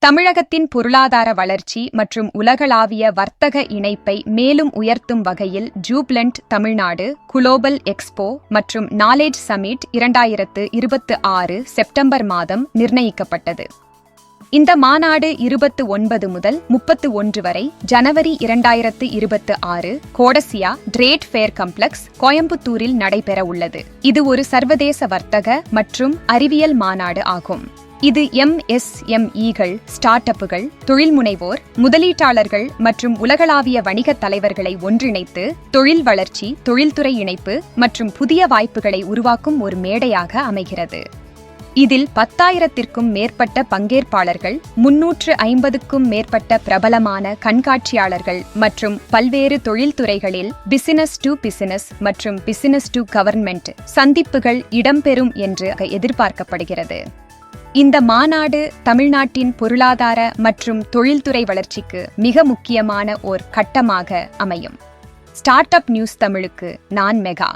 தமிழகத்தின் பொருளாதார வளர்ச்சி மற்றும் உலகளாவிய வர்த்தக இணைப்பை மேலும் உயர்த்தும் வகையில் ஜூப்லண்ட் தமிழ்நாடு குளோபல் எக்ஸ்போ மற்றும் நாலேஜ் சமிட் 2026 செப்டம்பர் மாதம் நிர்ணயிக்கப்பட்டது. இந்த மாநாடு 29 முதல் 31 வரை ஜனவரி 2026 கோடசியா ட்ரேட் ஃபேர் காம்ப்ளெக்ஸ் கோயம்புத்தூரில் நடைபெற உள்ளது. இது ஒரு சர்வதேச வர்த்தக மற்றும் அறிவியல் மாநாடு ஆகும். இது MSMEகள், ஸ்டார்ட் அப்புகள், தொழில்முனைவோர், முதலீட்டாளர்கள் மற்றும் உலகளாவிய வணிகத் தலைவர்களை ஒன்றிணைத்து தொழில் வளர்ச்சி, தொழில்துறை இணைப்பு மற்றும் புதிய வாய்ப்புகளை உருவாக்கும் ஒரு மேடையாக அமைகிறது. இதில் 10,000க்கும் மேற்பட்ட பங்கேற்பாளர்கள், 350க்கும் மேற்பட்ட பிரபலமான கண்காட்சியாளர்கள் மற்றும் பல்வேறு தொழில்துறைகளில் பிசினஸ் டு பிசினஸ் மற்றும் பிசினஸ் டு கவர்மெண்ட் சந்திப்புகள் இடம்பெறும் என்று எதிர்பார்க்கப்படுகிறது. இந்த மாநாடு தமிழ்நாட்டின் பொருளாதார மற்றும் தொழில்துறை வளர்ச்சிக்கு மிக முக்கியமான ஓர் கட்டமாக அமையும். ஸ்டார்ட் அப் நியூஸ் தமிழுக்கு நான் மெகா.